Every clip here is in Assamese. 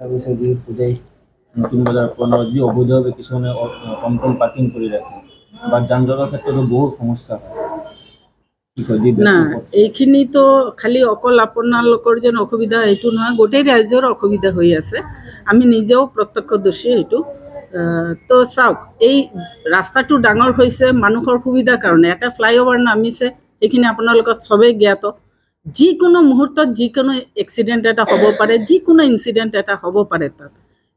তাৰপিছত যি পূজাই নতুন বজাৰ পুনৰ যি অবৈধভাৱে কিছুমানে টমটম পাৰ্কিং কৰি ৰাখে বা যান জঁটৰ ক্ষেত্ৰতো বহুত সমস্যা হয়। না এইখিনিতো খালি অকল আপোনালোকৰ যেন অসুবিধা এইটো নহয়, গোটেই ৰাইজৰ অসুবিধা হৈ আছে। আমি নিজেও প্ৰত্যক্ষদৰ্শী এইটো। তো চাওক, এই ৰাস্তাটো ডাঙৰ হৈছে মানুহৰ সুবিধাৰ কাৰণে। এটা ফ্লাইঅভাৰ নামিছে, এইখিনি আপোনালোকক চবেই জ্ঞাত। যিকোনো মুহূৰ্তত যিকোনো এক্সিডেণ্ট এটা হ'ব পাৰে, যিকোনো ইনচিডেণ্ট এটা হ'ব পাৰে তাত।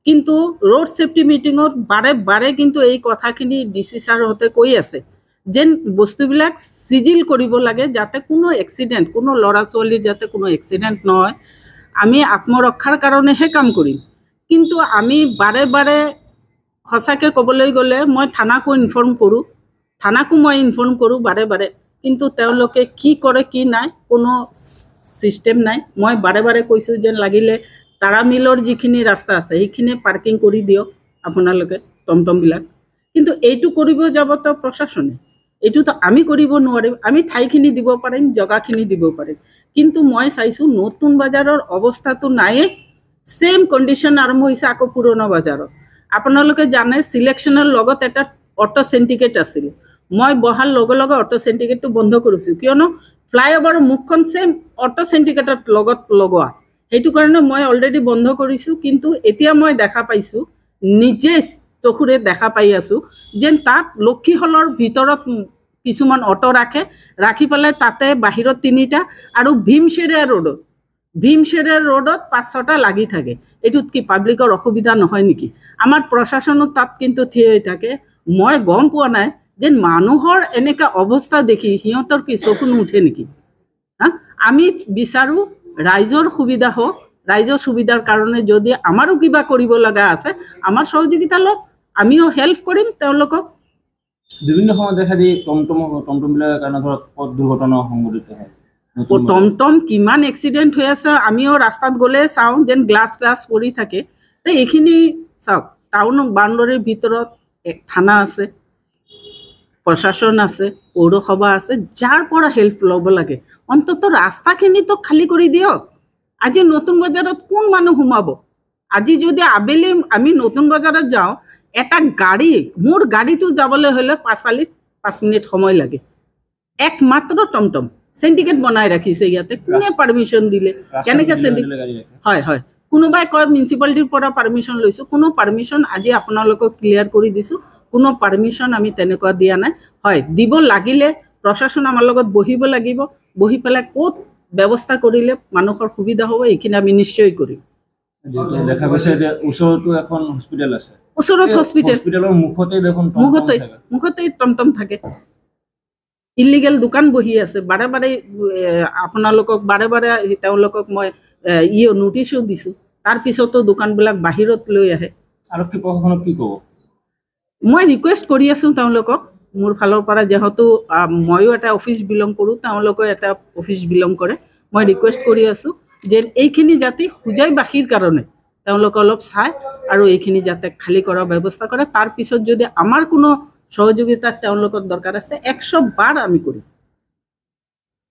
কিন্তু ৰোড ছেফটি মিটিঙত বাৰে বাৰে কিন্তু এই কথাখিনি DC ছাৰহঁতে কৈ আছে যেন বস্তুবিলাক চিজিল কৰিব লাগে, যাতে কোনো এক্সিডেণ্ট, কোনো ল'ৰা ছোৱালীৰ যাতে কোনো এক্সিডেণ্ট নহয়। আমি আত্মৰক্ষাৰ কাৰণেহে কাম কৰিম। কিন্তু আমি বাৰে বাৰে সঁচাকৈ ক'বলৈ গ'লে মই থানাকো ইনফৰ্ম কৰোঁ বাৰে বাৰে, কিন্তু তেওঁলোকে কি কৰে কি নাই কোনো ছিষ্টেম নাই। মই বাৰে বাৰে কৈছোঁ যেন লাগিলে তাৰা মিলৰ যিখিনি ৰাস্তা আছে সেইখিনি পাৰ্কিং কৰি দিয়ক আপোনালোকে টমটমবিলাক। কিন্তু এইটো কৰিব যাবতো প্ৰশাসনে, এইটোতো আমি কৰিব নোৱাৰিম। আমি ঠাইখিনি দিব পাৰিম, জগাখিনি দিব পাৰিম। কিন্তু মই চাইছোঁ নতুন বজাৰৰ অৱস্থাটো নাইয়ে, ছেইম কণ্ডিশ্যন আৰম্ভ হৈছে আকৌ পুৰণা বজাৰত। আপোনালোকে জানে চিলেকশ্যনৰ লগত এটা অটো চেণ্টিকেট আছিল। মই বহাৰ লগে লগে অটো চেণ্টিকেটটো বন্ধ কৰিছোঁ, কিয়নো ফ্লাইঅভাৰৰ মুখখন ছেইম অটো চেণ্টিকেটৰ লগত লগোৱা। সেইটো কাৰণে মই অলৰেডি বন্ধ কৰিছোঁ। কিন্তু এতিয়া মই দেখা পাইছোঁ, নিজে চকুৰে দেখা পাই আছোঁ যেন তাত লক্ষীহলৰ ভিতৰত কিছুমান অটো ৰাখি পেলাই তাতে বাহিৰত 3টা আৰু ভীমশেৰিয়া ৰোডত 5-6টা লাগি থাকে। এইটোত কি পাব্লিকৰ অসুবিধা নহয় নেকি? আমাৰ প্ৰশাসনো তাত কিন্তু থিয় হৈ থাকে। মই গম পোৱা নাই যেন মানুহৰ এনেকুৱা অৱস্থা দেখি সিহঁতৰ কি চকু নুঠে নেকি? আমি বিচাৰোঁ ৰাইজৰ সুবিধা হওক। ৰাইজৰ সুবিধাৰ কাৰণে যদি আমাৰো কিবা কৰিব লগা আছে, আমাৰ সহযোগিতা লওক, আমিও হেল্প কৰিম তেওঁলোকক। বিভিন্ন সময়ত দেখা যায় টমটমবিলাকৰ কাৰণে ধৰক পথ দুৰ্ঘটনা সংঘটিত হয়। টমটম কিমান এক্সিডেণ্ট হৈ আছে আমিও ৰাস্তাত গ'লে চাওঁ যেন গ্লাছ পৰি থাকে। তো এইখিনি চাওক, টাউন বাউণ্ডাৰীৰ ভিতৰত এক থানা আছে, প্ৰশাসন আছে, পৌৰসভা আছে, যাৰ পৰা হেল্প ল'ব লাগে। অন্ততঃ ৰাস্তাখিনিতো খালী কৰি দিয়ক। আজি নতুন বজাৰত কোন মানুহ সোমাব? আজি যদি আবেলি আমি নতুন বজাৰত যাওঁ, এটা গাড়ী, মোৰ গাড়ীটো যাবলৈ হ'লে 5 মিনিট সময় লাগে। একমাত্ৰ টমটম চেণ্টিকেট বনাই ৰাখিছে ইয়াতে। কোনে পাৰ্মিশ্যন দিলে? কেনেকৈ চেণ্টিকেট? হয়, কোনোবাই কয় মিউনিচিপালিটিৰ পৰা পাৰ্মিশ্যন লৈছোঁ। কোনো পাৰ্মিশ্যন আজি আপোনালোকক ক্লিয়াৰ কৰি দিছোঁ, কোনো পাৰ্মিশ্যন আমি তেনেকুৱা দিয়া নাই। হয়, দিব লাগিলে প্ৰশাসন আমাৰ লগত বহিব লাগিব। বহি পেলাই ক'ত ব্যৱস্থা কৰিলে মানুহৰ সুবিধা হ'ব এইখিনি আমি নিশ্চয় কৰিম। দেখা গৈছে যে ওচৰতো এখন হস্পিটেল আছে, ওচৰত হস্পিটেলৰ মুখতেই টমটম থাকে। ইলিগেল দোকান বহি আছে। বাৰে বাৰে তেওঁলোকক মই নটিচো দিছোঁ। তাৰপিছতো দোকানবিলাক বাহিৰত লৈ আহে। আৰক্ষী প্ৰশাসনক কি ক'ব? মই ৰিকুৱেষ্ট কৰি আছোঁ তেওঁলোকক, মোৰ ফালৰ পৰা, যিহেতু ময়ো এটা অফিচ বিলং কৰোঁ, তেওঁলোকেও এটা অফিচ বিলং কৰে। মই ৰিকুৱেষ্ট কৰি আছোঁ যে এইখিনি যাতে হোজাইবাসীৰ কাৰণে তেওঁলোকে অলপ চায় আৰু এইখিনি যাতে খালী কৰাৰ ব্যৱস্থা কৰে। তাৰপিছত যদি আমাৰ কোনো সহযোগিতা তেওঁলোকৰ দৰকাৰ আছে, 100 বাৰ আমি কৰিম।